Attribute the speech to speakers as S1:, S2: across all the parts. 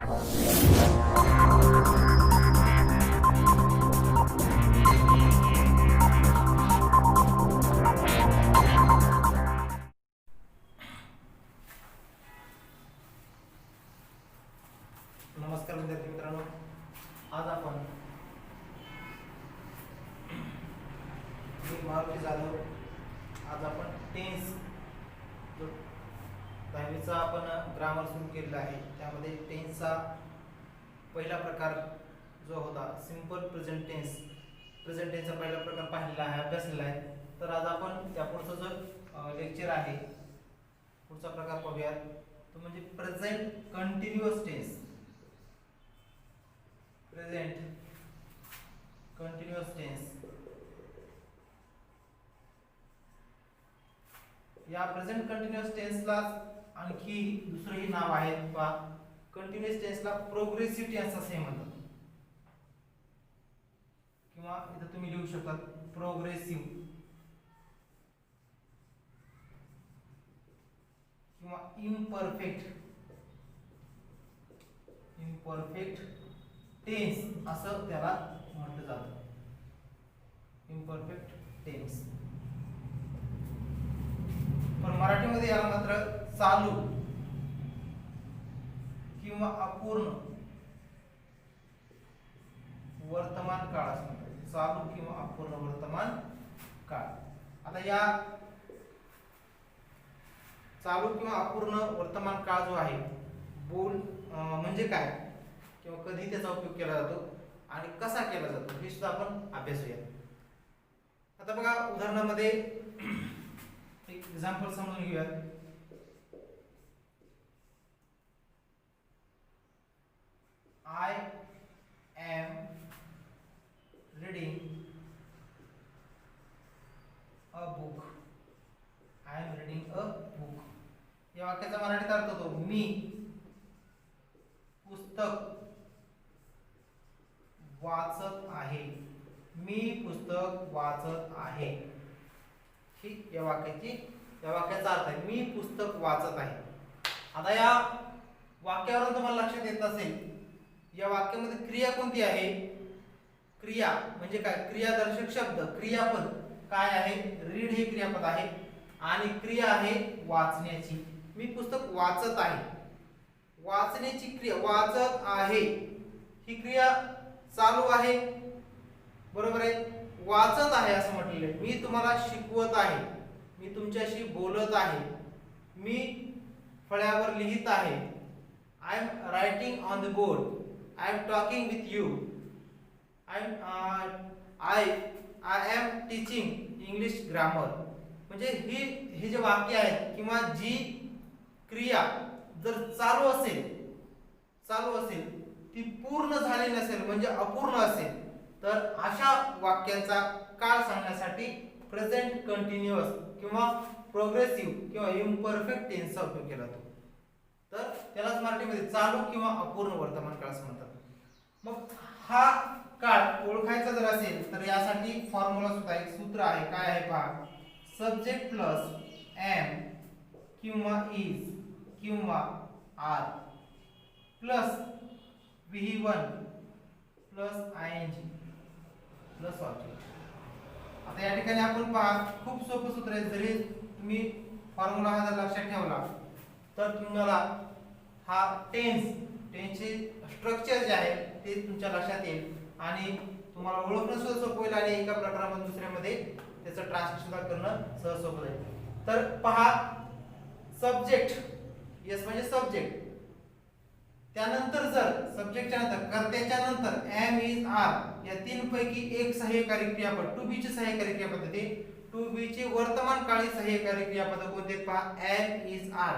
S1: नमस्कार विद्यार्थी मित्रांनो, आज आपण मी मारुती जाधव आज आपण टेन्स जो 10वीचा आपण ग्रामर सुरू केलेला आहे त्यामध्ये टेन्सचा पहिला प्रकार जो होता सिंपल प्रेझेंट टेन्सचा पहिला प्रकार पाहिलेला आहे, अभ्यासलेला आहे. तर आज आपण त्या पुढचा जो लेक्चर आहे पुढचा प्रकार पाहूया, तो म्हणजे present continuous tense. Present continuous tense. या प्रेझेंट कंटिन्युअस टेन्सला आणखी दुसरेही नाव आहे. पहा, कंटिन्युअस टेन्सला प्रोग्रेसिव्ह टेन्स असे म्हणतात, किंवा इथे तुम्ही लिहू शकता प्रोग्रेसिव्ह किंवा इम्परफेक्ट टेन्स असं त्याला म्हटलं जातं. Imperfect tense. पण मराठीमध्ये याला मात्र चालू किंवा अपूर्ण वर्तमान काळ असं म्हणतात. चालू किंवा अपूर्ण वर्तमान काळ. आता या चालू किंवा अपूर्ण वर्तमान काळ जो आहे, म्हणजे काय किंवा कधी त्याचा उपयोग केला जातो आणि कसा केला जातो हे सुद्धा आपण अभ्यासूया. आता बघा, उदाहरणामध्ये एक एक्झाम्पल समजून घेऊया. I am reading a book. I am reading a book या वाक्याचा मराठीत अर्थ होतो मी पुस्तक वाचत आहे. मी पुस्तक वाचत आहे. ठीक, या वाक्याचा अर्थ आहे मी पुस्तक वाचत आहे. आता या वाक्यावरून तुम्हाला लक्षात येत असेल, या वाक्यामध्ये क्रिया कोणती आहे? क्रिया म्हणजे काय? क्रियादर्शक शब्द, क्रियापद काय आहे? रीड हे क्रियापद आहे आणि क्रिया आहे वाचण्याची. मी पुस्तक वाचत आहे. वाचण्याची क्रिया वाचत आहे ही क्रिया चालू आहे, बरोबर आहे. वाचत आहे असं म्हटलेलं आहे. मी तुम्हाला शिकवत आहे. मी तुमच्याशी बोलत आहे. मी फळ्यावर लिहित आहे. I am writing on the board. I am talking with you. I am teaching English grammar. म्हणजे हे जे वाक्य आहेत किंवा जी क्रिया जर चालू असेल ती पूर्ण झाली नसेल म्हणजे अपूर्ण असेल, तर अशा वाक्यांचा काळ सांगण्यासाठी प्रेझेंट कंटिन्युअस किंवा प्रोग्रेसिव्ह किंवा इम्परफेक्ट टेन्सचा उपयोग केला जातो. तर त्यालाच मराठीमध्ये चालू किंवा अपूर्ण वर्तमान काळ असं म्हणतात. मग हा काळ ओळखायचा जर असेल तर यासाठी फॉर्म्युला सुद्धा एक सूत्र आहे. काय आहे पहा, सब्जेक्ट प्लस एम किंवा इज किंवा are plus V1 plus ING plus object. आता या ठिकाणी आपण पहा, खूप सोपं सूत्र आहे. जरी तुम्ही फॉर्म्युला हा जर लक्षात ठेवला तर तुम्हाला हा टेन्सचे स्ट्रक्चर जे आहे ते तुमच्या लक्षात येईल आणि तुम्हाला ओळखणं सुद्धा सोपं होईल आणि एका प्रकारामधून दुसऱ्यामध्ये त्याचं ट्रान्सलेशन करणं सहज सोपं जाईल. तर पहा, सब्जेक्ट यस म्हणजे सब्जेक्ट, त्यानंतर जर सब्जेक्टच्या नंतर कर्त्याच्या नंतर एम इज आर या तीन पैकी एक सहाय्यकारी क्रियापद टू बी चे सहाय्यकारी क्रियापद ते टू बी चे वर्तमान काळी सहाय्यकारी क्रियापद कोणते? पहा, एम इज आर.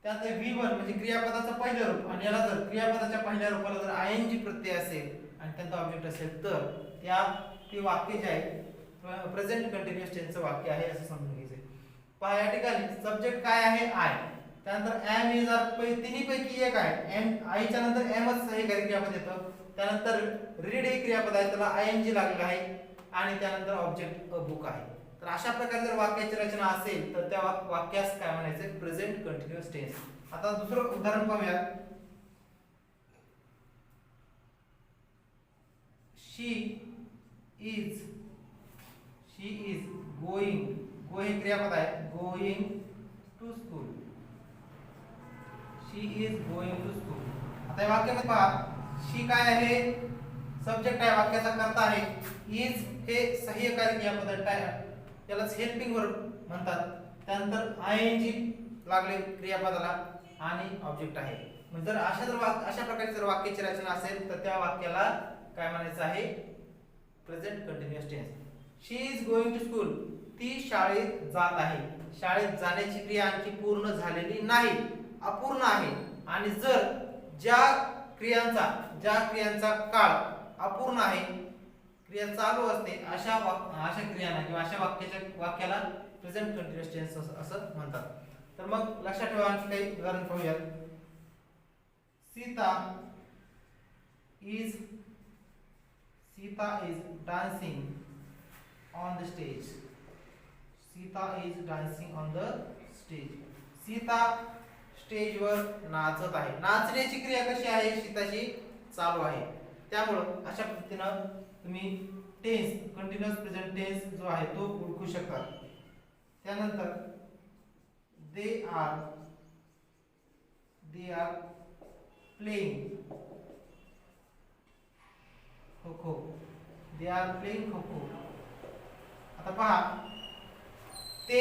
S1: त्यात V1 म्हणजे क्रियापदाचं पहिलं रूप आणि याला जर क्रियापदाच्या पहिल्या रूपाला जर ING प्रत्यय असेल आणि त्यांचा ऑब्जेक्ट असेल तर ते वाक्य जे आहे प्रेझेंट कंटिन्युअस टेन्सचं वाक्य आहे असं समजून घ्यायचं. पहा, या ठिकाणी सब्जेक्ट काय आहे? आय. त्यानंतर एम इज आर तिन्ही पैकी एक आहे. एम आईच्या नंतर एमच सहाय्यकारी क्रियापद येतं. त्यानंतर रीड हे क्रियापद आहे, त्याला ING लागलेलं आहे आणि त्यानंतर ऑब्जेक्ट अ बुक आहे. तर अशा प्रकारे जर वाक्याची रचना असेल तर त्या वाक्यास काय म्हणायचे? Present continuous tense. आता दुसरं उदाहरण पाहूया. शी इज गोइंग, गो हे क्रियापद आहे, going to school, she is going to school. आता या वाक्यामध्ये पहा, शी काय आहे, सब्जेक्ट आहे, वाक्याचा कर्ता आहे. इज हे सहाय्यकारी क्रियापद आहे, त्यालाच हेल्पिंग वर्ब म्हणतात. त्यानंतर आयएनजी लागले क्रियापदाला आणि ऑब्जेक्ट आहे. म्हणजे जर अशा प्रकारची जर वाक्याची रचना असेल तर त्या वाक्याला काय म्हणायचं आहे, present continuous tense. She is going to school, ती शाळेत जात आहे. शाळेत जाण्याची क्रिया आणखी पूर्ण झालेली नाही, अपूर्ण आहे. आणि जर ज्या क्रियांचा काळ अपूर्ण आहे, क्रिया चालू असते, अशा क्रियांना किंवा अशा वाक्याला प्रेझेंट कंटिन्युअस टेन्स असं म्हणतात. तर मग लक्षात ठेवा, आणखी काही उदाहरण पाहूयात. Sita is dancing on the stage. Sita is dancing on the stage. Sita स्टेजवर नाचत आहे. नाचण्याची क्रिया कशी आहे, सीताची चालू आहे. त्यामुळं अशा पद्धतीनं तुम्ही टेन्स, कंटिन्युअस प्रेझेंट टेन्स जो आहे तो ओळखू शकता. त्यानंतर they are playing kho kho, they are playing kho kho. आता पहा, ते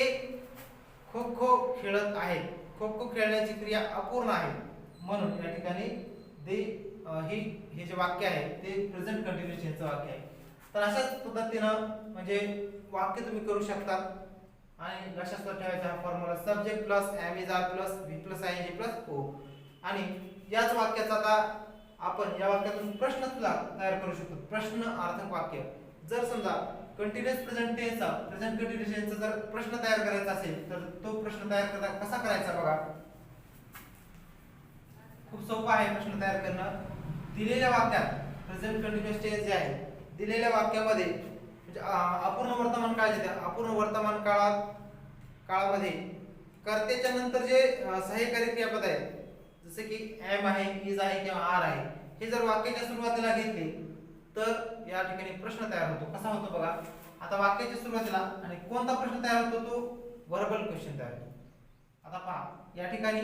S1: खो खो खेळत आहेत. खो खो खेळण्याची क्रिया अपूर्ण आहे, म्हणून या ठिकाणी हे जे वाक्य आहे ते प्रेझेंट कंटिन्युअस टेन्सचं वाक्य आहे. तर अशाच पद्धतीनं म्हणजे वाक्य तुम्ही करू शकता. आणि लक्षात ठेवायचा हा formula, subject plus am is are plus V plus I N G plus O. आणि याच वाक्याचा आता आपण या वाक्यातून प्रश्न सुद्धा तयार करू शकतो, प्रश्नार्थक वाक्य. जर समजा कंटिन्युअस प्रेझेंट कंटिन्युअस टेन्सचा जर प्रश्न तयार करायचा असेल तर तो प्रश्न तयार कसा करायचा बघा. खूप सोपं आहे प्रश्न तयार करणं. दिलेल्या वाक्यात प्रेझेंट कंटिन्युअस टेन्स जे आहे, दिलेल्या वाक्यामध्ये म्हणजे अपूर्ण वर्तमान काळ जे आहे, अपूर्ण वर्तमान काळामध्ये कर्त्याच्या नंतर जे सहाय्यकारी क्रियापद आहे, जसे की एम आहे, इज आहे किंवा आर आहे, हे जर वाक्याच्या सुरुवातीला घेतले तर या ठिकाणी प्रश्न तयार होतो. कसा होतो बघा. आता वाक्याच्या सुरुवातीला आणि कोणता प्रश्न तयार होतो, तो व्हर्बल क्वेश्चन तयार होतो. आता पहा, या ठिकाणी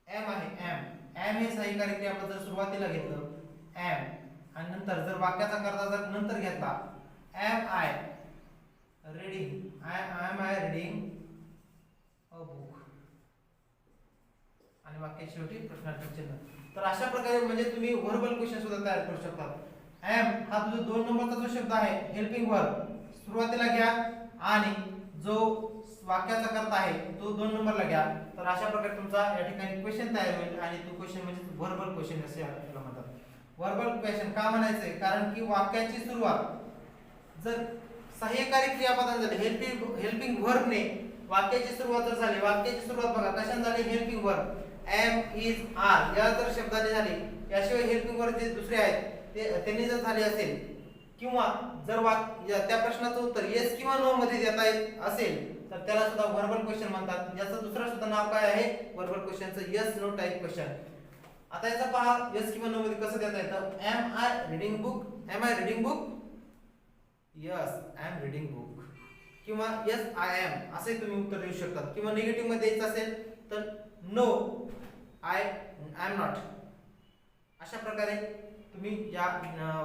S1: एम आहे, एम हे सहाय्यकारी क्रियापद जर सुरुवातीला घेतलं एम, आणि नंतर जर वाक्याचा कर्ता जर नंतर घेतला am I reading, am I reading a book, आणि वाक्याच्या शेवटी प्रश्नार्थक चिन्ह. तर अशा प्रकारे म्हणजे तुम्ही व्हर्बल क्वेश्चन सुद्धा तयार करू शकता. एम हा तुझा 2 नंबरचा जो शब्द आहे, हेल्पिंग वर्ब, सुरुवातीला घ्या आणि जो वाक्याचा कर्ता आहे तो 2 नंबरला घ्या. तर अशा प्रकारे तुमचा या ठिकाणी क्वेश्चन तयार होईल. आणि तो क्वेश्चन म्हणजे व्हर्बल क्वेश्चन असे आपल्याला म्हणतात. व्हर्बल क्वेश्चन का म्हणायचंय, कारण की वाक्याची सुरुवात जर सहाय्यकारी क्रियापदाने झाली, हेल्पिंग वर्बने वाक्याची सुरुवात जर झाली, वाक्याची सुरुवात बघा कशाने झाली, helping verb am is are या जर शब्दाने झाली, याशिवाय हेल्पिंग वर्ब जे दुसरे आहेत त्यांनी जर झाले असेल, किंवा जर त्या प्रश्नाचं उत्तर येस किंवा नो मध्ये देता येत असेल तर त्याला सुद्धा व्हर्बल क्वेश्चन म्हणतात. याचं दुसरं सुद्धा नाव काय आहे, व्हर्बल क्वेश्चनचं येस नो टाइप क्वेश्चन. आता याचा पहा, येस किंवा नो मध्ये कसं देता येतं. Am I reading book, am I reading book, yes I am reading book, किंवा यस आय एम असे तुम्ही उत्तर देऊ शकता. किंवा निगेटिव्ह मध्ये द्यायचं असेल तर नो आय एम नॉट. अशा प्रकारे तुम्ही या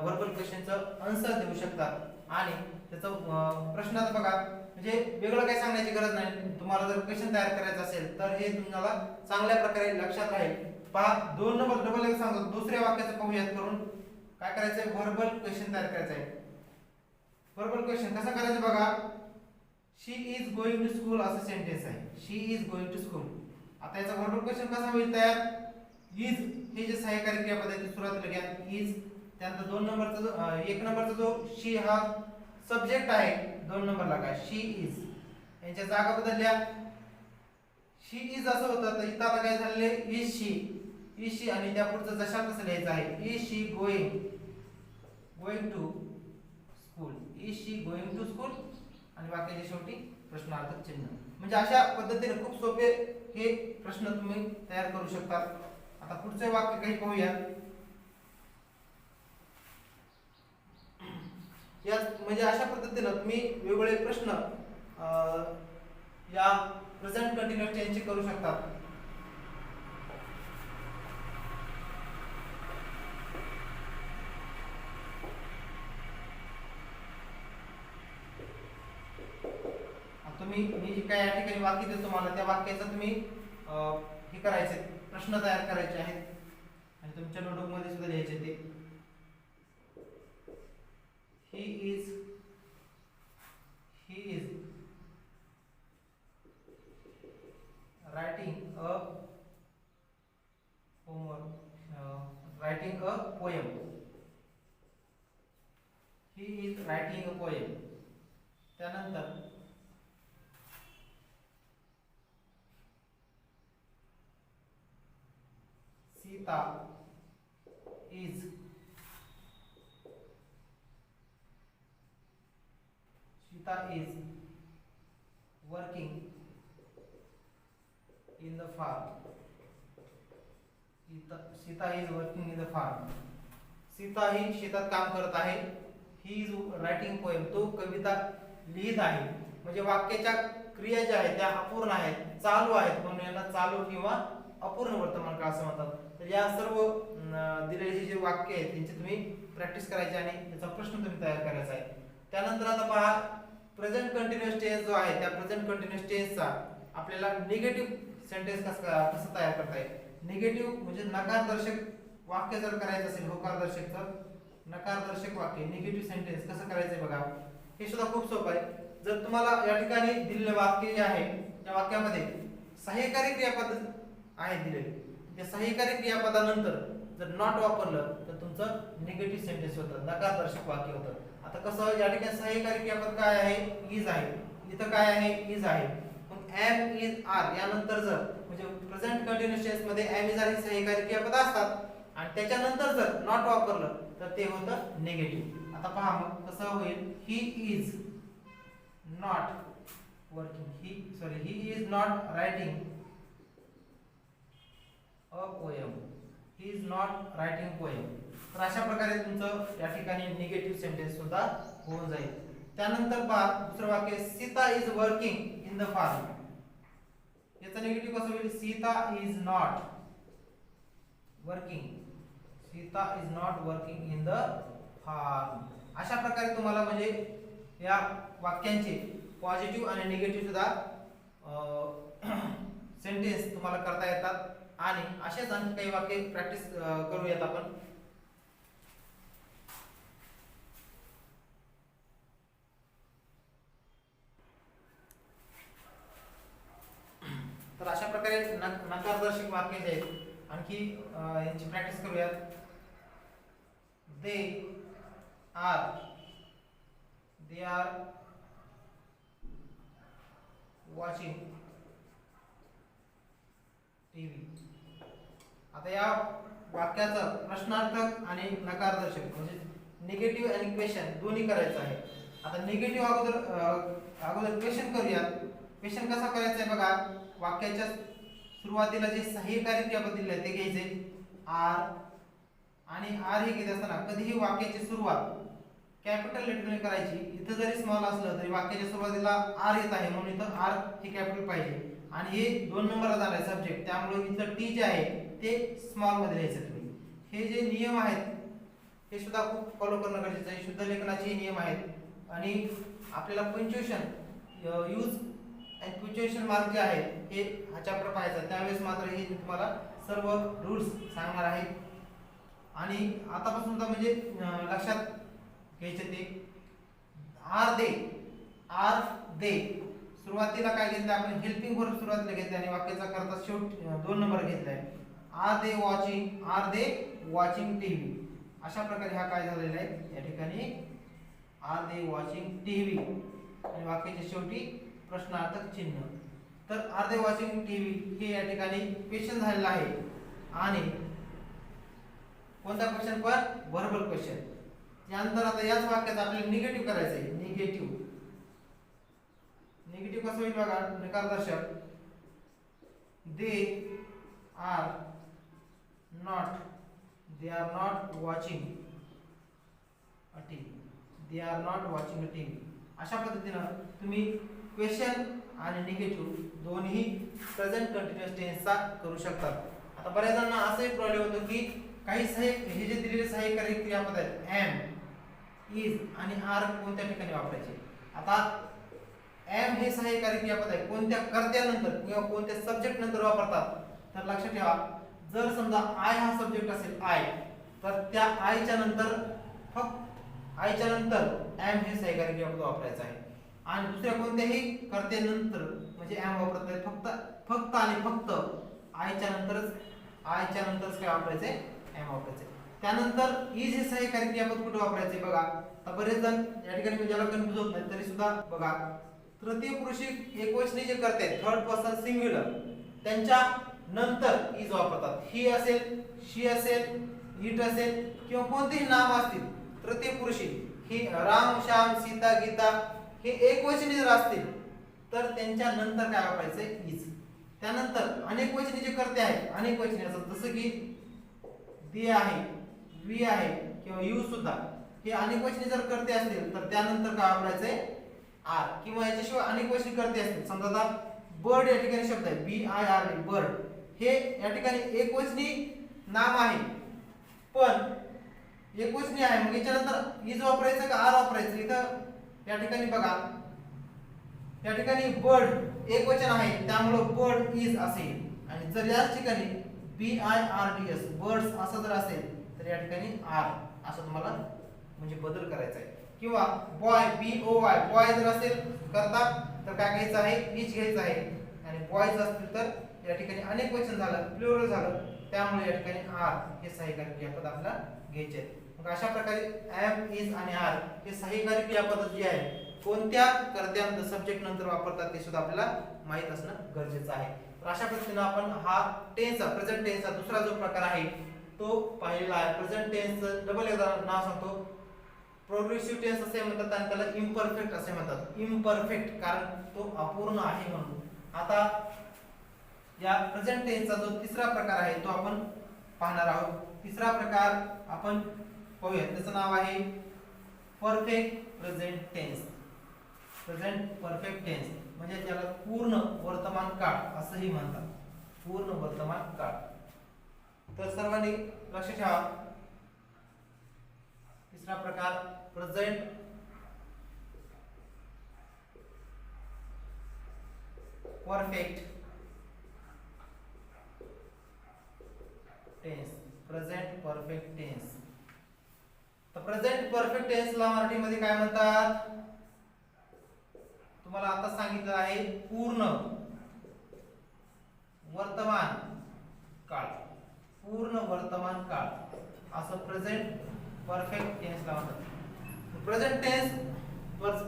S1: व्हर्बल क्वेश्चनचं आन्सर देऊ शकता. आणि त्याचं प्रश्नात बघा, म्हणजे वेगळं काही सांगण्याची गरज नाही. तुम्हाला जर क्वेश्चन तयार करायचं असेल तर हे तुम्हाला चांगल्या प्रकारे लक्षात राहील. पहा, 2 नंबर डबल एक सांगतो, दुसऱ्या वाक्याचं पाहूयात करून. काय करायचंय, व्हर्बल क्वेश्चन तयार करायचं आहे. व्हर्बल क्वेश्चन कसं करायचं बघा. शी इज गोइंग टू स्कूल असं सेंटेन्स आहे, शी इज गोइंग टू स्कूल. आता याचा व्हर्बल क्वेश्चन कसा होईल तयार. इज हे जे सहाय्यकारी क्रियापद आहे ते सुरुवातीला घ्या, इज. त्यानंतर 2 नंबरचा जो 1 नंबरचा जो शी हा सब्जेक्ट आहे, 2 नंबरला काय शी इज. यांच्या जागा बदलल्या, शी इज असं होतं, तर इथं आता काय झालेले इज शी, आणि त्या पुढचं जशा तसं लिहायचं आहे. Is she going to school, is she going to school, आणि वाक्याच्या शेवटी प्रश्नार्थक चिन्ह. म्हणजे अशा पद्धतीने खूप सोपे हे प्रश्न तुम्ही तयार करू शकता. आता पुढचे वाक्य काही पाहूया. या म्हणजे अशा पद्धतीनं तुम्ही वेगवेगळे प्रश्न या प्रेझेंट कंटिन्युअस टेन्सचे करू शकता. तुम्ही मी जे काय या ठिकाणी वाक्य देतो तुम्हाला त्या वाक्याचं तुम्ही हे करायचे प्रश्न तयार करायचे आहेत आणि तुमच्या नोटबुक मध्ये सुद्धा लिहायचे ते. he is writing a poem. He is writing a poem. त्यानंतर Sita is working in the farm. Sita is working in the farm. Sita ही शेतात काम करत आहे. ही इज रायटिंग पोएम, तो कविता लिहित आहे. म्हणजे वाक्याच्या क्रिया ज्या आहेत त्या अपूर्ण आहेत, चालू आहेत, म्हणून यांना चालू किंवा अपूर्ण वर्तमान काळ असं म्हणतात. तर या सर्व दिलेले जे वाक्य आहेत त्यांची तुम्ही प्रॅक्टिस करायची आणि त्याचा प्रश्न तुम्ही तयार करायचा आहे. त्यानंतर आता पहा प्रेझेंट कंटिन्युअस टेन्स जो आहे त्या प्रेझेंट कंटिन्युअस टेन्सचा आपल्याला निगेटिव्ह सेंटेन्स कसं तयार करता येईल. निगेटिव्ह म्हणजे नकारदर्शक वाक्य जर करायचं असेल, होकारदर्शक तर नकारदर्शक वाक्य निगेटिव्ह सेंटेन्स कसं करायचंय बघा. हे सुद्धा खूप सोपं आहे. जर तुम्हाला या ठिकाणी दिलेले वाक्य जे आहे त्या वाक्यामध्ये सहाय्यकारी क्रियापद आहे दिलेले, त्या सहाय्यकारी क्रियापदानंतर जर नॉट वापरलं तर तुमचं निगेटिव्ह सेंटेन्स होतं, नकारदर्शक वाक्य होतं. आता कसं या ठिकाणी सहाय्यकारी क्रियापद काय आहे, इज आहे. इथं काय आहे, इज आहे. मग एम इज आर यानंतर जर म्हणजे प्रेझेंट कंटिन्युअस टेन्स मध्ये एम इज आर ही सहाय्यकारी क्रियापद असतात आणि त्याच्यानंतर जर नॉट वापरलं तर ते होतं निगेटिव्ह. आता पहा मग कसं होईल, he is not working, he is not writing a poem. He is not writing poem. तर अशा प्रकारे तुमचं या ठिकाणी निगेटिव्ह सेंटेन्स सुद्धा होऊन जाईल. त्यानंतर पहा दुसरं वाक्य, Sita is working in the farm. याचं निगेटिव्ह कसं होईल, Sita is not working. Sita is not working in the farm. अशा प्रकारे तुम्हाला म्हणजे या वाक्यांचे पॉझिटिव्ह आणि निगेटिव्ह सुद्धा सेंटेन्स तुम्हाला करता येतात. आणि असेच आणखी काही वाक्य प्रॅक्टिस करूयात आपण. तर अशा प्रकारे नकारदर्शक वाक्य जे आहेत आणखी यांची प्रॅक्टिस करूयात. They are watching TV. आता या वाक्याचं प्रश्नार्थक आणि नकारदर्शक म्हणजे निगेटिव्ह आणि क्वेश्चन दोन्ही करायचं आहे. आता निगेटिव्ह अगोदर क्वेश्चन करूयात. क्वेश्चन कसा करायचा आहे बघा. वाक्याच्या सुरुवातीला जे सहाय्यकारी क्रियापद दिले ते घ्यायचे आर, आणि आर हे घेत असताना कधीही वाक्याची सुरुवात कॅपिटल लेटरने करायची. इथं जरी स्मॉल असलं तरी वाक्याच्या सुरुवातीला आर येत आहे म्हणून इथं आर हे कॅपिटल पाहिजे. आणि हे 2 नंबरला झालंय सब्जेक्ट, त्यामुळे इथं टी जे आहे ते स्मॉल मध्ये लिहायचं तुम्ही. हे जे नियम आहेत हे सुद्धा खूप फॉलो करणं गरजेचं आहे. शुद्ध लेखनाचे नियम आहेत. आणि आपल्याला punctuation use and punctuation mark जे आहेत हे हा चॅप्टर पाहायचा, त्यावेळेस मात्र हे तुम्हाला सर्व रूल्स सांगणार आहे. आणि आतापासून तर म्हणजे लक्षात घ्यायचे ते आर दे सुरुवातीला काय घेतलं आपण, हेल्पिंग वर्ब सुरुवातीला घेतले आणि वाक्याचा करता शेवट 2 नंबर घेतलाय. Are they watching TV. अशा प्रकारे हा काय झालेला आहे या ठिकाणी, आर दे वॉचिंग टीव्ही आणि वाक्याच्या शेवटी प्रश्नार्थक चिन्ह. तर आर दे वॉचिंग टीव्ही हे या ठिकाणी क्वेश्चन झालेला आहे. आणि कोणता क्वेश्चन पण व्हर्बल क्वेश्चन. त्यानंतर आता याच वाक्यात आपल्याला निगेटिव्ह करायचं आहे. निगेटिव्ह कसं होईल बघा, नकारदर्शक. They are not watching a TV. They are not watching TV. अशा पद्धतीनं तुम्ही क्वेश्चन आणि निगेटिव्ह दोन्ही प्रेझेंट कंटिन्युअस टेन्सचा करू शकतात. आता बऱ्याच जणांना असंही प्रॉब्लेम होतो की काही सहाय्यक हे जे दिलेले सहाय्यकारी क्रियापद आहेत एम, इज आणि आर कोणत्या ठिकाणी वापरायचे. आता एम हे सहाय्यकारी क्रियापद आहे कोणत्या कर्त्यानंतर किंवा कोणत्या सब्जेक्ट नंतर वापरतात. तर लक्षात ठेवा जर समजा आय हा सब्जेक्ट असेल आय तर त्या आयच्या नंतर फक्त आयच्या नंतर एम हे सहाय्यकारी क्रियापद वापरायचं आहे आणि दुसऱ्या कोणत्याही कर्त्यानंतर म्हणजे एम वापरत नाही. फक्त आणि फक्त आयच्या नंतरच काय वापरायचंय एम वापरायचंय. त्यानंतर इज हे सहाय्यकारी क्रियापद कुठे वापरायचे बघा. तर बरेच जण या ठिकाणी म्हणजे ज्याला कन्फ्युज होत नाही तरी सुद्धा बघा तृतीय पुरुषी एकवचनी जे करते थर्ड पर्सन सिंग्युलर त्यांच्या नंतर इज वापरतात. ही असेल, शी असेल, इट असेल किंवा कोणतेही नाम असतील तृतीय पुरुषी ही राम, श्याम, सीता, गीता हे एकवचनी जर असतील तर त्यांच्या नंतर काय वापरायचंय इज. त्यानंतर अनेक वचनी जे करते आहेत अनेक वचनी असतात जसं की दे आहे, वी आहे किंवा यू सुद्धा हे अनेक वचनी जर करते असतील तर त्यानंतर काय वापरायचंय आर. किंवा याच्याशिवाय अनेक वचनी करते असतील समजा आता बर्ड या ठिकाणी शब्द आहे BIRD बर्ड हे या ठिकाणी एकवचनी नाम आहे पण एकवचनी आहे मग याच्यानंतर इज वापरायचं का आर वापरायचं. इथं या ठिकाणी बघा या ठिकाणी बर्ड एकवचन आहे त्यामुळं बर्ड इज असेल आणि जर याच ठिकाणी BIRDS बर्ड्स असं जर असेल तर या ठिकाणी आर असं तुम्हाला म्हणजे बदल करायचा आहे. किंवा बॉय BOY बॉय जर असेल करता तर काय घ्यायचं आहे इज घ्यायचं आहे आणि बॉयज असतील तर या ठिकाणी अनेक वचन झालं प्लुरल झालं त्यामुळे या ठिकाणी आर हे सहाय्यकारी क्रियापद आपल्याला घ्यायचे आहे. मग अशा प्रकारे एम, इज आणि आर हे सहाय्यकारी क्रियापद जे आहे कोणत्या कर्त्यानंतर सब्जेक्ट नंतर वापरतात ते सुद्धा आपल्याला माहित असणं गरजेचं आहे. तर अशा पद्धतीने आपण हा टेन्सचा प्रेझेंट टेन्सचा दुसरा जो प्रकार आहे तो पाहिलेला आहे. प्रेझेंट टेन्सचं डबल एकदा नाव सांगतो. प्रोग्रेसिव्ह टेन्स असे म्हणतात आणि त्याला इम्परफेक्ट असे म्हणतात. इम्परफेक्ट कारण तो अपूर्ण आहे म्हणून. आता या प्रेझेंट टेन्सचा जो तिसरा प्रकार आहे तो आपण पाहणार आहोत. तिसरा प्रकार आपण पाहूया त्याचं नाव आहे perfect present tense. Present perfect tense म्हणजे त्याला पूर्ण वर्तमान काळ असंही म्हणतात. पूर्ण वर्तमान काळ. तर सर्वांनी लक्ष ठेवा तिसरा प्रकार present perfect tense. Present perfect tense. तर प्रेझेंट परफेक्ट टेन्सला मराठीमध्ये काय म्हणतात तुम्हाला आता सांगितलं आहे पूर्ण वर्तमान काळ. पूर्ण वर्तमान काळ असं प्रेझेंट परफेक्ट टेन्सला म्हणतात. Present tense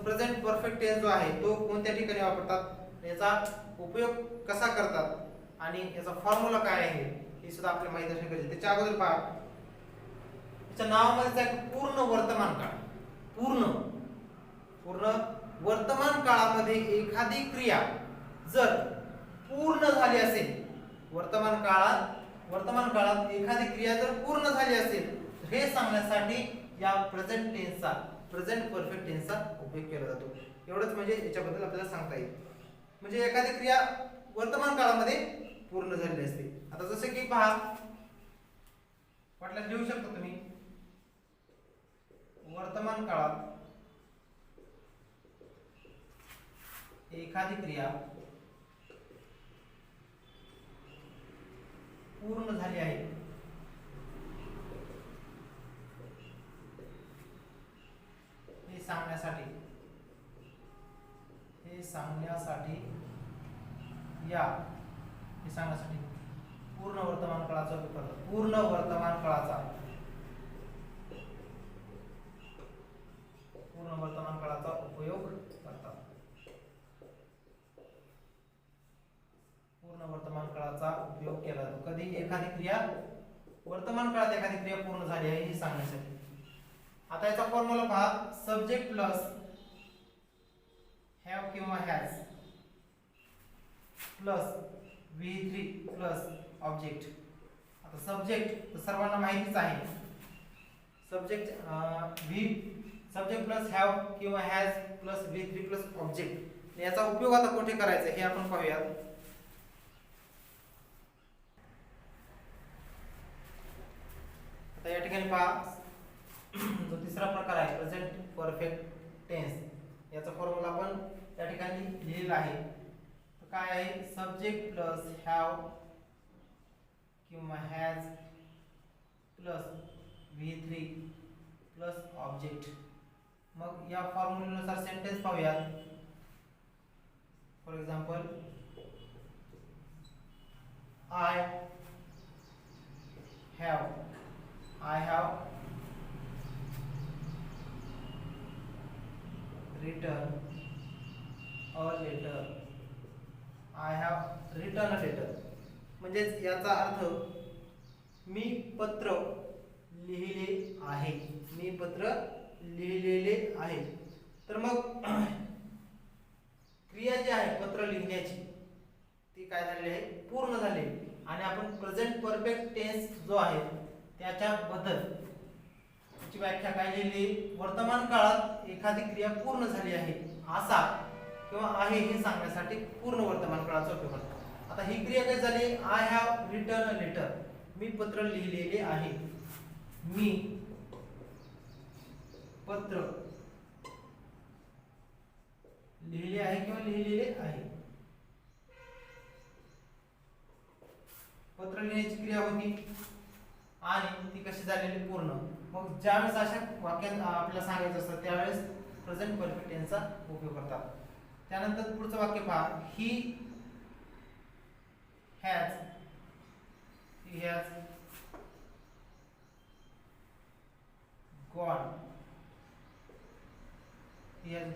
S1: present perfect tense जो आहे तो कोणत्या ठिकाणी वापरतात याचा उपयोग कसा करतात आणि याचा फॉर्म्युला काय आहे हे सुद्धा आपल्याला माहिती असणे गरजेचे. त्याच्या अगोदर पहा त्याच्या नावामध्ये आहे पूर्ण वर्तमान काळ. पूर्ण वर्तमान काळामध्ये एखादी क्रिया जर पूर्ण झाली असेल वर्तमान काळात एखादी क्रिया जर पूर्ण झाली असेल तर हे सांगण्यासाठी या प्रेझेंट टेन्सचा प्रेझेंट परफेक्ट टेन्सचा उपयोग केला जातो. एवढंच म्हणजे याच्याबद्दल आपल्याला सांगता येईल. म्हणजे एखादी क्रिया वर्तमान काळामध्ये पूर्ण झालेली असते. आता जसे की पहा वाटल्यास लिहू शकता तुम्ही वर्तमान काळात एखादी क्रिया पूर्ण झाली आहे हे सांगण्यासाठी पूर्ण वर्तमान काळाचा उपयोग करतात. पूर्ण वर्तमान काळाचा उपयोग करतात. पूर्ण वर्तमान काळाचा उपयोग केला जातो कधी एखादी क्रिया वर्तमान काळात एखादी क्रिया पूर्ण झाली आहे हे सांगण्यासाठी. आता याचा फॉर्म्युला पहा सब्जेक्ट प्लस हॅव किंवा has plus V3 plus object. आता सब्जेक्ट तर सर्वांना माहितीच आहे. सब्जेक्ट प्लस हॅव किंवा has plus V3 plus object याचा उपयोग आता कुठे करायचा हे आपण पाहूया. आता या ठिकाणी पहा जो तिसरा प्रकार आहे प्रेझेंट परफेक्ट टेन्स याचा फॉर्म्युला आपण या ठिकाणी लिहिलेला आहे. तर काय आहे सब्जेक्ट प्लस हॅव किंवा has plus V3 plus object. मग या फॉर्म्युल्यानुसार सेंटेन्स पाहूयात. For example I have written a letter. I have written a letter. म्हणजे याचा अर्थ मी पत्र लिहिले आहे. मी पत्र लिहिलेले आहे. तर मग क्रिया जी आहे पत्र लिहिण्याची ती काय झालेली आहे पूर्ण झाली आणि आपण प्रेझेंट परफेक्ट टेन्स जो आहे त्याच्याबद्दल त्याची व्याख्या काय लिहिली वर्तमान काळात एखादी क्रिया पूर्ण झाली आहे असा किंवा आहे हे सांगण्यासाठी पूर्ण वर्तमान काळाचा उपयोग करतो. आता ही क्रिया काय झाली I have written a letter. मी पत्र लिहिलेले आहे. मी पत्र लिहिले आहे किंवा लिहिलेले आहे. पत्र लिहिण्याची क्रिया होती आणि ती कशी झालेली पूर्ण. मग ज्यावेळेस अशा वाक्यात आपल्याला सांगायचं असतं त्यावेळेस प्रेझेंट परफेक्ट टेन्सचा उपयोग करतात. त्यानंतर पुढचं वाक्य पहा he has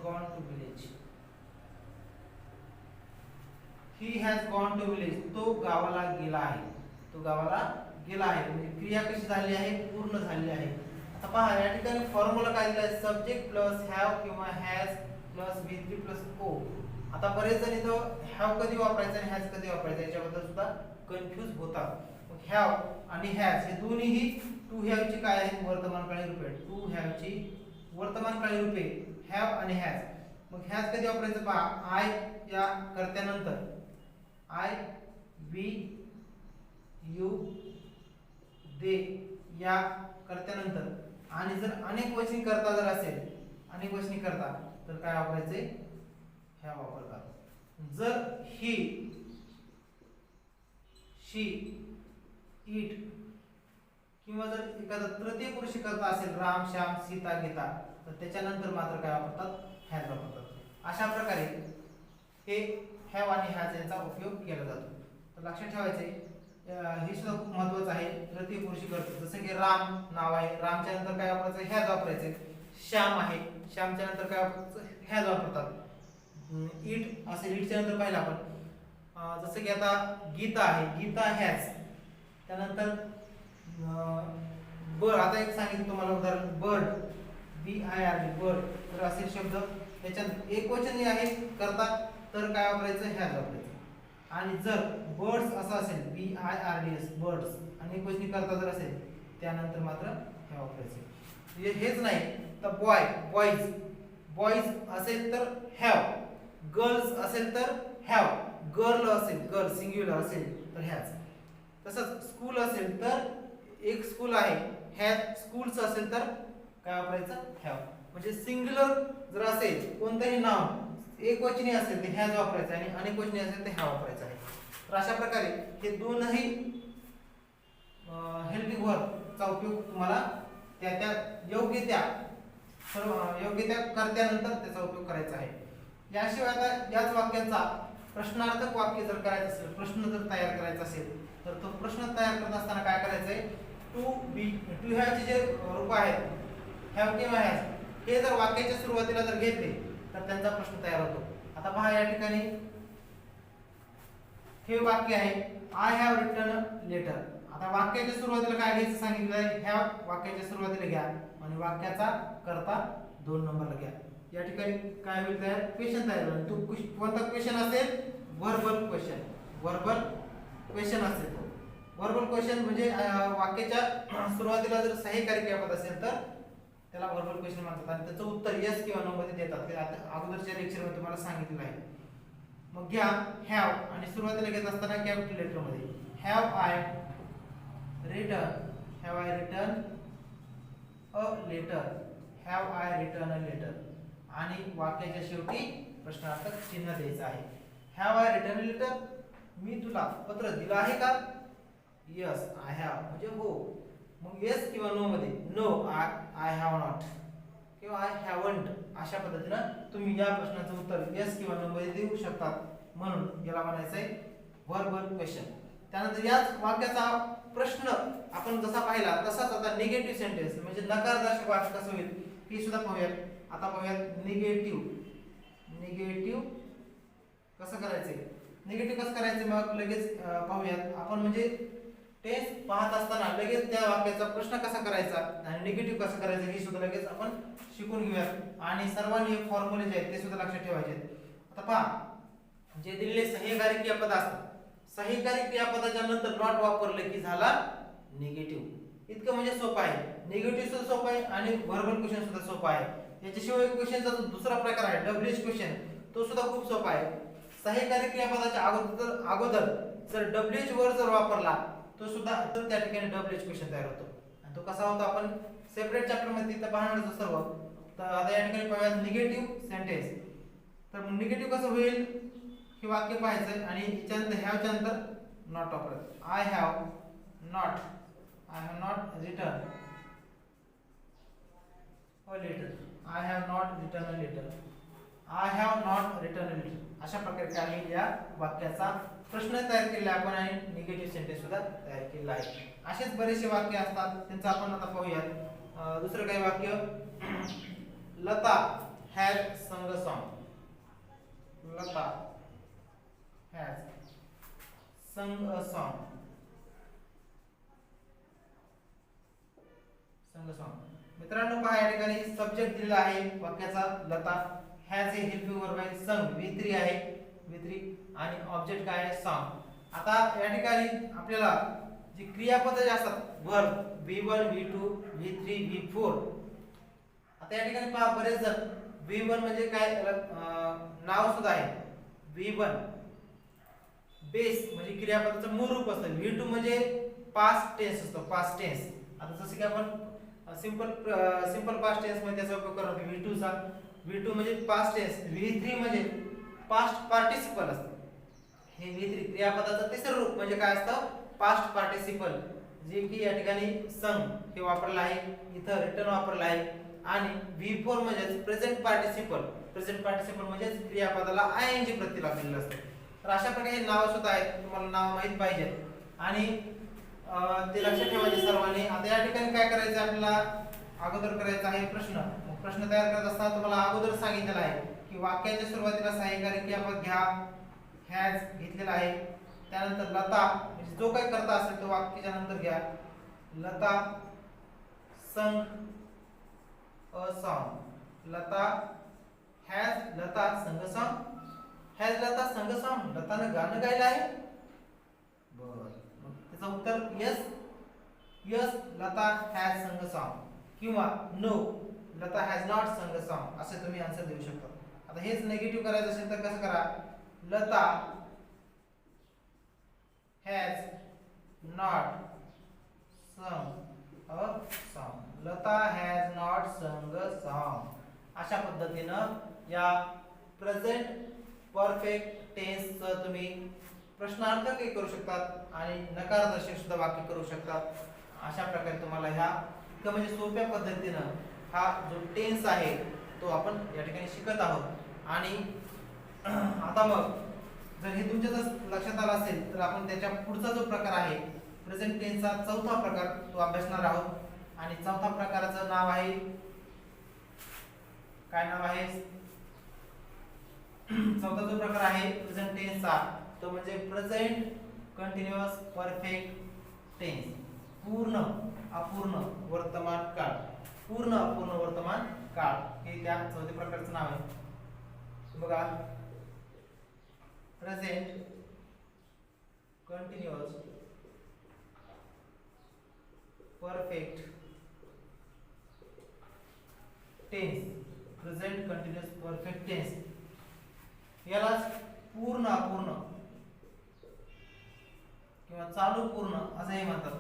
S1: gone to village. He has gone to village. तो गावाला गेला आहे. तो गावाला गेला आहे म्हणजे क्रिया कशी झाली आहे पूर्ण झाली आहे. आता पहा या ठिकाणी फॉर्म्युला काय दिला आहे सब्जेक्ट प्लस हॅव किंवा has plus V3 plus O. आता बरेच जण इथं हॅव कधी वापरायचं आणि हॅज कधी वापरायचं याच्याबद्दल सुद्धा कन्फ्यूज होतात. मग हॅव आणि हॅज हे दोन्हीही टू हॅव ची काय आहेत वर्तमानकाळी रूपे. टू हॅव ची वर्तमानकाळी रूपे हॅव आणि हॅज. मग हॅज कधी वापरायचं पहा आय या कर्त्यानंतर आय वी यू दे या कर्त्यानंतर आणि जर अनेक वचनी करता जर असेल अनेक वचनी करता तर काय वापरायचे हॅव वापरतात. जर ही शी इट किंवा जर एखादा तृतीय पुरुष करता असेल राम श्याम सीता गीता तर त्याच्यानंतर मात्र काय वापरतात हॅज वापरतात. अशा प्रकारे हे हॅव आणि हॅज यांचा उपयोग केला जातो. तर लक्षात ठेवायचे हे सुद्धा खूप महत्त्वाचं आहे. तृतीय पुरुषी करतो जसं की राम नाव आहे रामच्या नंतर काय वापरायचं हॅज वापरायचे. श्याम आहे श्यामच्या नंतर काय वापरायचं हॅज वापरतात. इट असेल इटच्या नंतर पाहिलं आपण जसं की आता गीता आहे गीता हॅज. त्यानंतर बर्ड आता एक सांगितलं तुम्हाला उदाहरण बर्ड BIRD बर्ड. तर असे शब्द त्याच्यात एक वचनी आहे करता तर काय वापरायचं हॅज वापरायचं. आणि जर बर्ड्स असं असेल BIRDS बर्ड्स आणि एक वचनी करता जर असेल त्यानंतर मात्र हॅव वापरायचं. हेच नाही तर बॉईज असेल तर हॅव. गर्ल्स असेल तर हॅव. गर्ल असेल गर्ल सिंग्युलर असेल तर हॅज. तसंच स्कूल असेल तर एक स्कूल आहे हॅज. स्कूल्स असेल तर काय वापरायचं हॅव. म्हणजे सिंग्युलर जर असेल कोणतंही नाव एक वचनी असेल ते हॅज वापरायचं आणि अनेक वचनी असेल ते हॅव वापरायचं आहे. तर अशा प्रकारे हे दोनही हेल्पिंग वर्बचा उपयोग तुम्हाला त्या योग्य त्या कर्त्यानंतर त्याचा उपयोग करायचा आहे. याशिवाय आता याच वाक्याचा प्रश्नार्थक वाक्य जर करायचं असेल प्रश्न जर तयार करायचा असेल तर तो प्रश्न तयार करत असताना काय करायचंय टू हॅवचे जे रूप आहेत हॅव किंवा हॅज हे जर वाक्याच्या सुरुवातीला जर घेतले तर त्यांचा प्रश्न तयार होतो. आता पहा या ठिकाणी हे वाक्य आहे I have written a letter. आता वाक्याच्या सुरुवातीला काय घ्यायचं सांगितलं आहे हॅव वाक्याच्या सुरुवातीला घ्या आणि वाक्याचा कर्ता 2 नंबरला घ्या. या ठिकाणी काय होईल तयार क्वेश्चन तयार होईल. तो कोणता क्वेश्चन असेल व्हर्बल क्वेश्चन असेल. व्हर्बल क्वेश्चन म्हणजे वाक्याच्या सुरुवातीला जर सहाय्यकारी क्रियापद असेल तर त्याला व्हर्बल क्वेश्चन म्हणतात आणि त्याचं उत्तर येस किंवा नो मध्ये देतात. ते आता अगोदरच्या लेक्चर मध्ये तुम्हाला सांगितलेलं आहे. मग घ्या हॅव आणि सुरुवातीला घेत असताना कॅपिटल लेटर मध्ये have I written a letter, have I written a letter आणि वाक्याच्या शेवटी प्रश्नार्थक चिन्ह द्यायचं आहे. Have I written a letter, मी तुला पत्र दिलं आहे का? यस आय हॅव म्हणजे हो. मग येस किंवा नो मध्ये नो आय हॅव नॉट किंवा आय हॅवंट अशा पद्धतीनं तुम्ही या प्रश्नाचं उत्तर येस किंवा नो मध्ये देऊ शकतात. म्हणून याला म्हणायचं आहे व्हर्बल क्वेश्चन. त्यानंतर याच वाक्याचा प्रश्न आपण जसा पाहिला तसाच आता निगेटिव्ह सेंटेन्स म्हणजे नकारदर्शक वाक्य कसं होईल हे सुद्धा पाहूयात. आता पाहूयात निगेटिव्ह कसं करायचंय. निगेटिव्ह कसं करायचं मग लगेच पाहूयात आपण. म्हणजे टेन्स पाहत असताना लगेच त्या वाक्याचा प्रश्न कसा करायचा आणि निगेटिव्ह कसं करायचं हे सुद्धा लगेच आपण शिकून घेऊयात. आणि सर्वांनी हे फॉर्म्युले जे आहेत ते सुद्धा लक्षात ठेवायचे आहेत. आता पहा जे दिलेले सहाय्यकारी क्रियापद असतात, सहाय्यकारी क्रियापदाच्या नंतर नॉट वापरलं की झाला निगेटिव्ह. इतकं म्हणजे सोपं आहे. निगेटिव्ह सुद्धा सोपं आहे आणि व्हर्बल क्वेश्चन सुद्धा सोपं आहे. याच्याशिवाय क्वेश्चनचा जो दुसरा प्रकार आहे डब्ल्यूएच क्वेश्चन, तो सुद्धा खूप सोपा आहे. सहाय्यकारी क्रियापदाच्या अगोदर जर डब्ल्यूएच वर जर वापरला तो सुद्धा तर त्या ठिकाणी डब्ल्यूएच क्वेश्चन तयार होतो. आणि तो कसा होतो आपण सेपरेट चॅप्टर मध्ये तिथं पाहणारच सर्व. तर आता या ठिकाणी पाहूया निगेटिव्ह सेंटेन्स. तर निगेटिव्ह कसं होईल हे वाक्य पाहायचं आणि याच्यानंतर हॅवच्या नंतर नॉट वापरायचं. I have not written a letter, I have not written a letter, I have not written a letter. अशा प्रकारे आम्ही या वाक्याचा प्रश्न तयार केला आपण आणि निगेटिव्ह सेंटेन्स सुद्धा तयार केला आहे. असेच बरेचसे वाक्य असतात त्यांचं आपण आता पाहूयात. दुसरं काही वाक्य Lata has sung song, Lata has संग अ सॉन्ग, संग सॉन्ग. मित्रांनो पहा या ठिकाणी सब्जेक्ट दिलेला आहे वाक्याचा लता, हॅज हे हेल्पिंग वर्ब आहे, संग V3 आहे V3 आणि ऑब्जेक्ट काय आहे सॉन्ग. आता या ठिकाणी आपल्याला जी क्रियापद जे असतात verb V1 V2 V3 V4. आता या ठिकाणी पहा बरेच जण V1 म्हणजे काय नाव सुद्धा आहे. V1 बेस म्हणजे क्रियापदाचं मूळ रूप असतं. V2 म्हणजे पास्ट टेन्स असतो, पास्ट टेन्स. आता जसं की आपण सिंपल पास्ट टेन्स मध्ये त्याचा उपयोग करतो V2 चा. V2 म्हणजे पास्ट टेन्स, V3 म्हणजे पास्ट पार्टिसिपल असतं. हे V3 क्रियापदाचं तिसरं रूप म्हणजे काय असतं पास्ट पार्टिसिपल, जे की या ठिकाणी संग हे वापरलं आहे, इथं रिटर्न वापरलं आहे. आणि V4 म्हणजे प्रेझेंट पार्टिसिपल, प्रेझेंट पार्टिसिपल म्हणजे क्रियापदाला ING प्रत्यय लागलेलं असतं. तर अशा प्रकारे हे नाव सुद्धा आहेत, तुम्हाला नाव माहित पाहिजे आणि ते लक्षात ठेवायचे सर्वांनी. आता या ठिकाणी काय करायचं आपल्याला अगोदर करायचा आहे प्रश्न. प्रश्न तयार करत असताना तुम्हाला अगोदर सांगितलेलं आहे की वाक्याच्या सुरुवातीला सहाय्यकारी क्रियापद घ्या, हॅज घेतलेला आहे. त्यानंतर लता म्हणजे जो काही करता असेल तो वाक्याच्या नंतर घ्या. लता संग a song, Lata has Lata संग सॉन्ग, हॅज लता संग सॉन्ग, लतानं गाणं गायलं आहे. बरं, मग त्याचं उत्तर yes, yes Lata has sung song किंवा no Lata has not sung song असे तुम्ही आन्सर देऊ शकता. आता हेच निगेटिव्ह करायचं असेल तर कसं करा. लता हॅज नॉट संग a song, Lata has not sung song. अशा पद्धतीनं या प्रेझेंट परफेक्ट टेन्सचं तुम्ही प्रश्नार्थक करू शकतात आणि नकारदर्शक सुद्धा वाक्य करू शकतात. अशा प्रकारे तुम्हाला ह्या इतकं म्हणजे सोप्या पद्धतीनं हा जो टेन्स आहे तो आपण या ठिकाणी शिकत आहोत. आणि आता मग जर हे तुमच्या जर लक्षात आलं असेल तर आपण त्याच्या पुढचा जो प्रकार आहे प्रेझेंट टेन्सचा चौथा प्रकार तो अभ्यासणार आहोत. आणि चौथा प्रकाराचं नाव आहे, काय नाव आहे, चौथा जो प्रकार आहे प्रेझेंट टेन्सचा तो म्हणजे प्रेझेंट कंटिन्युअस परफेक्ट टेन्स. पूर्ण अपूर्ण वर्तमान काळ, पूर्ण अपूर्ण वर्तमान काळ हे त्या चौथ्या प्रकारचं नाव आहे. बघा present continuous perfect tense, present continuous perfect tense, याला पूर्ण अपूर्ण किंवा चालू पूर्ण असंही म्हणतात.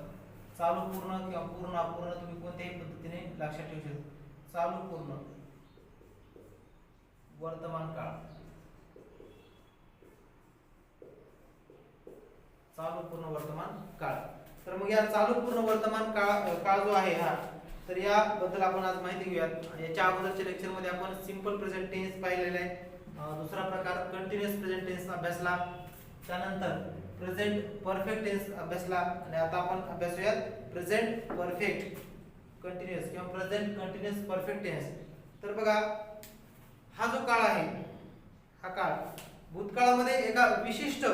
S1: चालू पूर्ण किंवा पूर्ण अपूर्ण तुम्ही कोणत्याही पद्धतीने लक्षात ठेवू शकता. चालू पूर्ण वर्तमान काळ, चालू पूर्ण वर्तमान काळ. तर मग या चालू पूर्ण वर्तमान काळ जो आहे हा, तर याबद्दल आपण आज माहिती घेऊयात. याच्या अगोदरच्या लेक्चर मध्ये आपण सिंपल प्रेझेंट टेन्स पाहिलेले आहे. दुसरा प्रकार कंटिन्युअस प्रेझेंट टेन्स अभ्यासला, त्यानंतर प्रेझेंट परफेक्ट टेन्स अभ्यासला आणि आता आपण अभ्यासूयात प्रेझेंट परफेक्ट कंटिन्युअस किंवा प्रेझेंट कंटिन्युअस परफेक्ट टेन्स. तर बघा, हा जो काळ आहे, हा काळ भूतकाळामध्ये एका विशिष्ट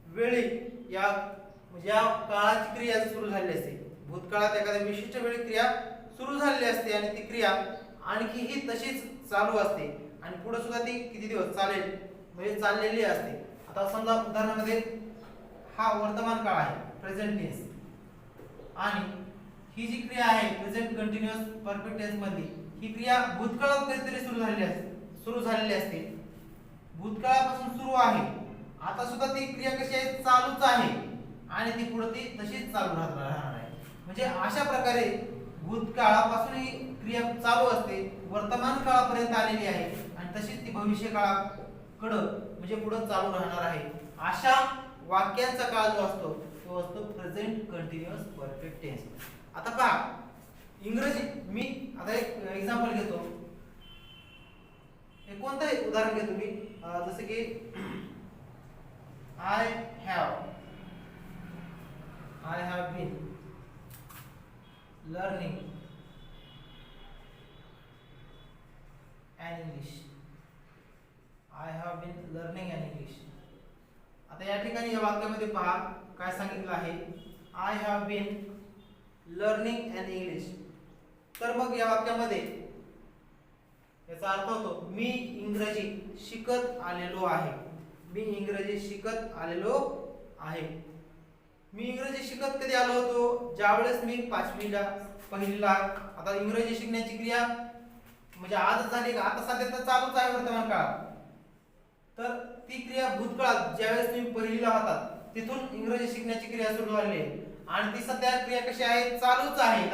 S1: वेळी म्हणजे या काळाची क्रिया सुरू झालेली असते. भूतकाळात एखाद्या विशिष्ट वेळी क्रिया सुरू झालेली असते आणि ती क्रिया आणखीही तशीच चालू असते आणि पुढे सुद्धा ती किती दिवस चालेल म्हणजे चाललेली असते. आता समजा उदाहरणामध्ये हा वर्तमान काळ आहे प्रेझेंट टेन्स, आणि ही जी क्रिया आहे प्रेझेंट कंटिन्युअस परफेक्ट टेन्स मध्ये, ही क्रिया भूतकाळात कधीतरी सुरू झालेली असते. भूतकाळापासून सुरू आहे, आता सुद्धा ती क्रिया कशी आहे, चालूच आहे आणि ती पुढे ती तशीच चालू राहणार आहे. म्हणजे अशा प्रकारे भूतकाळापासून ही क्रिया चालू असते, वर्तमान काळापर्यंत आलेली आहे आणि तशीच ती भविष्य काळाकडे म्हणजे पुढे चालू राहणार आहे. अशा वाक्यांचा काळ जो असतो तो असतो प्रेझेंट कंटिन्युअस परफेक्ट टेन्स. आता पहा, इंग्रजी मी आता एक एक्झाम्पल घेतो, हे कोणतंही उदाहरण घेतो मी, जसं की I have been learning an English. I have been learning an English. आता या ठिकाणी या वाक्यामध्ये पहा काय सांगितलं आहे, I have been learning an English. तर मग या वाक्यामध्ये याचा अर्थ होतो मी इंग्रजी शिकत आलेलो आहे. मी इंग्रजी शिकत आलेलो आहे. मी इंग्रजी शिकत कधी आलो होतो, ज्यावेळेस मी 5वीला पहिलीला. आता इंग्रजी शिकण्याची क्रिया म्हणजे आज झाली का, आता सध्या तर चालूच आहे वर्तमान काळात. तर ती क्रिया भूतकाळात ज्यावेळेस तुम्ही पहिलीला होता तिथून इंग्रजी शिकण्याची क्रिया सुरू झाली आहे आणि ती सध्या क्रिया कशी आहे, चालूच आहे.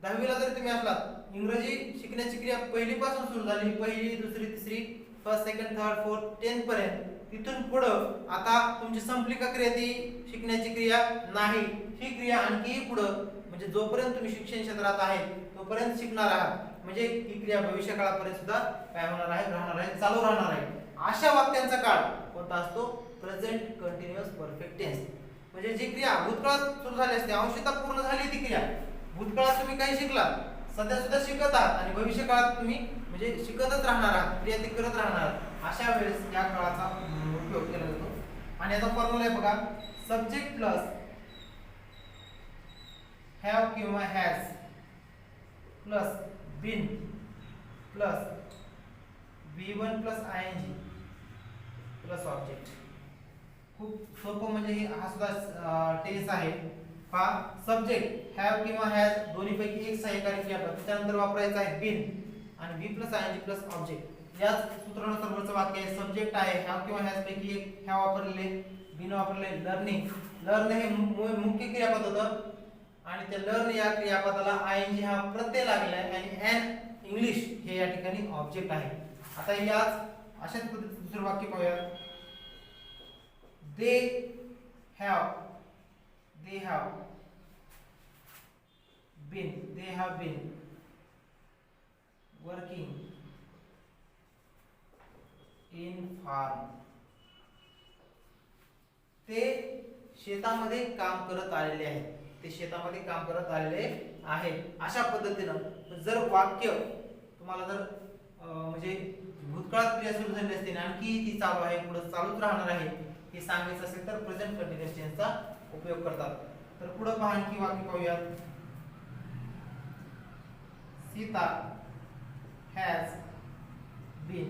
S1: 10वीला जर तुम्ही असलात, इंग्रजी शिकण्याची क्रिया पहिलीपासून सुरू झाली, पहिली, दुसरी, तिसरी, first, second, third, fourth, 10th पर्यंत. तिथून पुढं आता तुमची संपली का क्रिया, ती शिकण्याची क्रिया नाही. ही क्रिया आणखीही पुढं म्हणजे जोपर्यंत तुम्ही शिक्षण क्षेत्रात आहे तोपर्यंत शिकणार आहात. म्हणजे ही क्रिया भविष्य काळापर्यंत सुद्धा काय होणार आहे, राहणार आहे, चालू राहणार आहे. अशा वाक्यांचा काळ कोणता असतो, प्रेझेंट कंटिन्युअस परफेक्ट टेन्स. म्हणजे जी क्रिया भूतकाळात सुरू झाली असते, अंशतः पूर्ण झाली ती क्रिया. भूतकाळात तुम्ही काही शिकला, सध्या सुद्धा शिकत आहात आणि भविष्य काळात तुम्ही म्हणजे शिकतच राहणार आहात, क्रिया ती करत राहणार आहात. अशा वेळेस या काळाचा उपयोग केला जातो. आणि याचा फॉर्म्युला आहे बघा, सब्जेक्ट प्लस हॅव किंवा has plus been plus V1 plus ING plus object. खूप सोपं म्हणजे हा सुद्धा टेन्स आहे. पहा, सब्जेक्ट हॅव किंवा हॅज दोन्हीपैकी एक सहाय्यकारी क्रियापद, त्यानंतर वापरायचं आहे बीन आणि V plus ING plus object. याच सूत्रानुसार वरचं वाक्य आहे, सब्जेक्ट आहे हॅव किंवा हॅज पैकी एक हॅव वापरले, बीन वापरले. लर्निंग, लर्न हे मुख्य क्रियापद होतं आणि त्या लर्न या क्रियापदाला ING हा प्रत्यय लागलेला आहे आणि एन इंग्लिश हे या ठिकाणी ऑब्जेक्ट आहे. आता याच अशाच पद्धतीने दुसरं वाक्य पाहूया, they have been working in farm. ते शेतामध्ये काम करत आलेले आहेत, ते शेतामध्ये काम करत आलेले आहेत. अशा पद्धतीनं जर वाक्य तुम्हाला जर म्हणजे भूतकाळात क्रिया सुरू झाली असते आणखी ती चालू आहे, पुढे चालूच राहणार आहे हे सांगायचं असेल तर प्रेझेंट कंटिन्युअस टेन्सचा उपयोग करतात. तर पुढे पहा, आणखी वाक्य पाहूया, Sita has been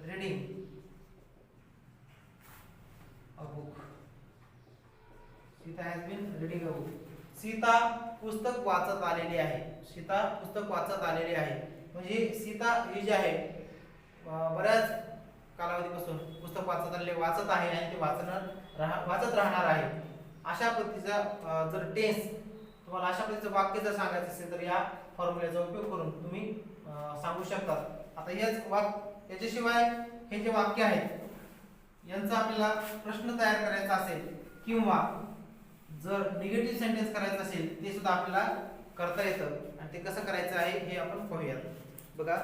S1: reading a book. Sita has been reading a book. Sita पुस्तक वाचत आलेली आहे. सीता पुस्तक वाचत आलेली आहे. म्हणजे सीता ही जी आहे बऱ्याच कालावधीपासून पुस्तक वाचत आहे आणि ते वाचत राहणार आहे. अशा पद्धतीचा जर टेन्स तुम्हाला अशा पद्धतीचं वाक्य जर सांगायचं असेल तर या फॉर्म्युल्याचा उपयोग करून तुम्ही सांगू शकता. आता याच्याशिवाय हे जे वाक्य आहेत यांचा आपल्याला प्रश्न तयार करायचा असेल किंवा जर निगेटिव्ह सेंटेन्स करायचं असेल ते सुद्धा आपल्याला करता येतं. आणि ते कसं करायचं आहे हे आपण पाहूयात. बघा,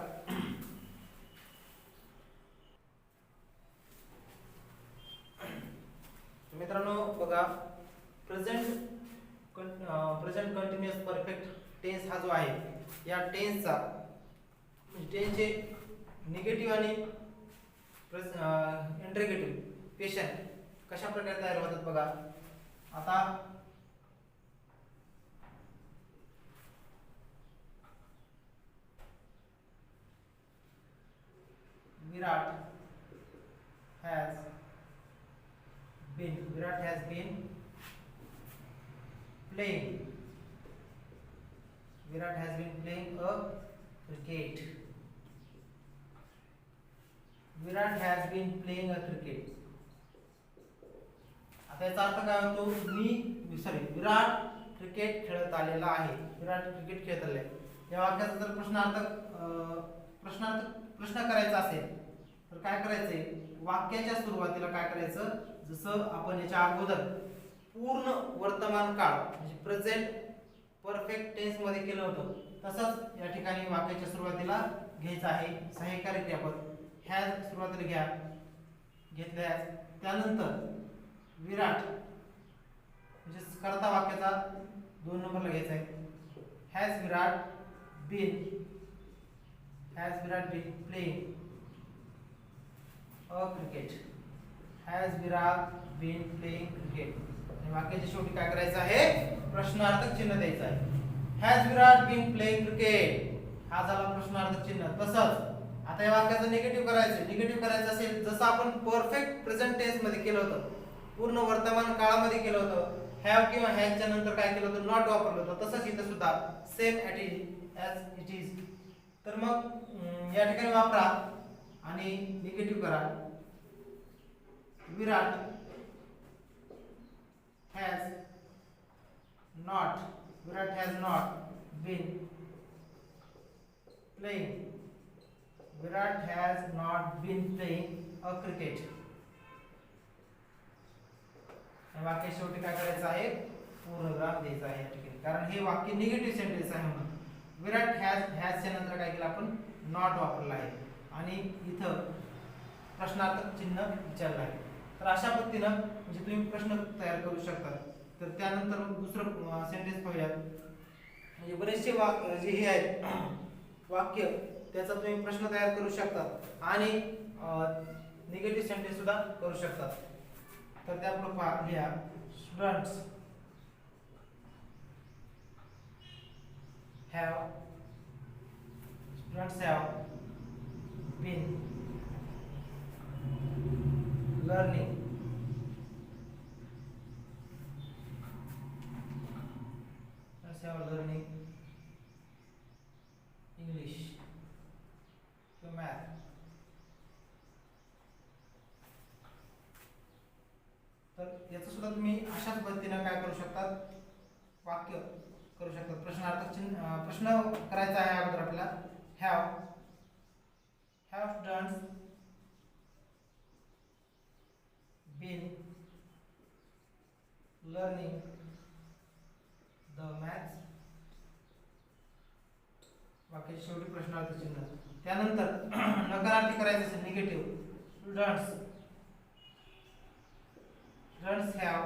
S1: मित्रांनो बघा, प्रेझेंट कंटिन्युअस परफेक्ट टेन्स हा जो आहे या टेन्सचा टेन्सचे निगेटिव्ह आणि इंटरोगेटिव्ह क्वेश्चन कशा प्रकारे तयार होतात बघा. आता Virat has been playing a cricket. Virat has been playing a cricket. आता याचा अर्थ काय होतो? विराट क्रिकेट खेळत आलेला आहे. विराट क्रिकेट खेळत आले. या वाक्याचा जर प्रश्न करायचा असेल तर काय करायचंय? वाक्याच्या सुरुवातीला काय करायचं? जसं आपण याच्या अगोदर पूर्ण वर्तमान काळ म्हणजे प्रेझेंट परफेक्ट टेन्स मध्ये केलं होतं तसंच या ठिकाणी वाक्याच्या सुरुवातीला घ्यायचं आहे सहाय्यकारी क्रियापद. हॅज सुरुवातीला घ्या, घेतल्यास त्यानंतर विराट म्हणजे कर्ता वाक्याचा 2 नंबरला घ्यायचा आहे. Has Virat been playing a cricket. Has Virat been playing cricket. आणि वाक्याच्या शेवटी काय करायचं आहे? प्रश्नार्थक चिन्ह द्यायचं आहे. Has Virat been playing cricket हा झाला प्रश्नार्थक चिन्ह. तसंच आता या वाक्याचं निगेटिव्ह करायचं असेल जसं आपण परफेक्ट प्रेझेंट टेन्स मध्ये केलं होतं, पूर्ण वर्तमान काळामध्ये केलं होतं, हॅव किंवा हॅजच्या नंतर काय केलं होतं? नॉट वापरलं होतं. तसंच इथं सुद्धा सेम ॲज इट इज. तर मग या ठिकाणी वापरा आणि निगेटिव्ह करा. Virat has not been playing a cricket. वाक्य शेवटी काय करायचं आहे? पूर्णविराम द्यायचा आहे या ठिकाणी, कारण हे वाक्य निगेटिव्ह सेंटेन्स आहे म्हणून. विराट हॅजच्या नंतर काय केलं आपण? नॉट वापरला आहे आणि इथं प्रश्नार्थक चिन्ह विचारलं आहे. तर अशा पद्धतीनं म्हणजे तुम्ही प्रश्न तयार करू शकता. तर त्यानंतर दुसरं सेंटेन्स पाहूयात. म्हणजे बरेचसे जे हे आहेत वाक्य त्याचा तुम्ही प्रश्न तयार करू शकता आणि निगेटिव्ह सेंटेन्स सुद्धा करू शकता. तर त्यापुढे लिहा, students have been learning English to math. तर याचं सुद्धा तुम्ही अशाच पद्धतीने काय करू शकता? वाक्य करू शकता. प्रश्नार्थक चिन्ह प्रश्न करायचा आहे अगोदर आपल्याला. Have students been learning the maths. वाक्याच्या शेवटी प्रश्नार्थक चिन्ह. त्यानंतर नकारार्थी करायचं असेल निगेटिव्ह. स्टुडंट्स हॅव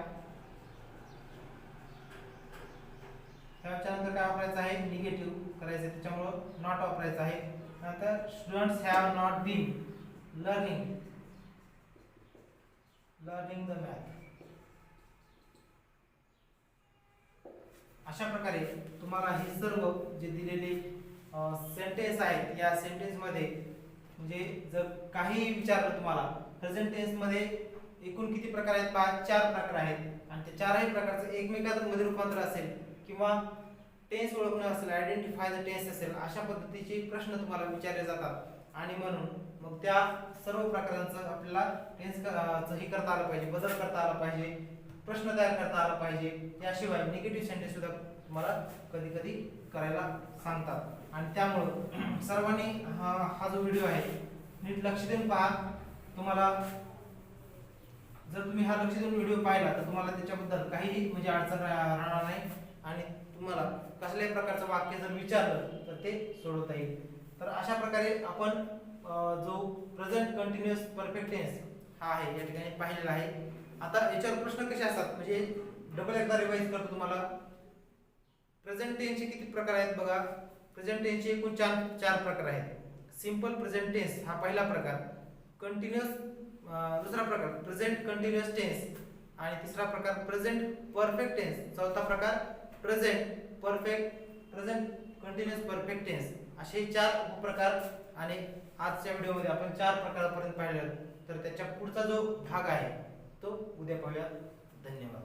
S1: च्या नंतर काय वापरायचं आहे? निगेटिव्ह करायचं आहे, त्याच्यामुळं नॉट वापरायचं आहे. नंतर students have not been learning the math. अशा प्रकारे तुम्हाला हे सर्व जे दिलेले सेंटेन्स आहेत या सेंटेन्स मध्ये म्हणजे जर काही विचारलं तुम्हाला प्रेझेंट टेन्स मध्ये एकूण किती प्रकार आहेत? 4 प्रकार आहेत आणि त्या चारही प्रकारचं एकमेकांमध्ये रूपांतर असेल किंवा टेन्स ओळखणं असेल, आयडेंटिफाय द टेन्स असेल, अशा पद्धतीचे प्रश्न तुम्हाला विचारले जातात. आणि म्हणून मग त्या सर्व प्रकारांचं आपल्याला टेन्स हे करता आलं पाहिजे, बदल करता आला पाहिजे, प्रश्न तयार करता आला पाहिजे. याशिवाय निगेटिव्ह सेंटेन्स सुद्धा तुम्हाला कधी कधी करायला सांगतात. आणि त्यामुळं सर्वांनी हा जो व्हिडिओ आहे नीट लक्ष देऊन पहा. तुम्हाला जर तुम्ही हा लक्ष देऊन व्हिडिओ पाहिला तर तुम्हाला त्याच्याबद्दल काही म्हणजे अडचण राहणार नाही. आणि तुम्हाला कसल्याही प्रकारचं वाक्य जर विचारलं तर ते सोडवता येईल. तर अशा प्रकारे आपण जो प्रेझेंट कंटिन्युअस परफेक्ट टेन्स हा आहे या ठिकाणी पाहिलेला आहे. आता याच्यावर प्रश्न कसे असतात म्हणजे डबल एकदा रिवाइज करतो तुम्हाला. प्रेझेंट टेन्सचे किती प्रकार आहेत बघा. प्रेझेंट टेन्सचे एकूण चार प्रकार आहेत. सिंपल प्रेझेंट टेन्स हा पहिला प्रकार, कंटिन्युअस दुसरा प्रकार प्रेझेंट कंटिन्युअस टेन्स, आणि तिसरा प्रकार प्रेझेंट परफेक्ट टेन्स, चौथा प्रकार प्रेझेंट कंटिन्युअस परफेक्ट टेन्स. असे 4 उपप्रकार. आणि आजच्या व्हिडिओमध्ये आपण 4 प्रकारापर्यंत पाहिले. तर त्याच्या पुढचा जो भाग आहे तो उद्या पाहूया. धन्यवाद.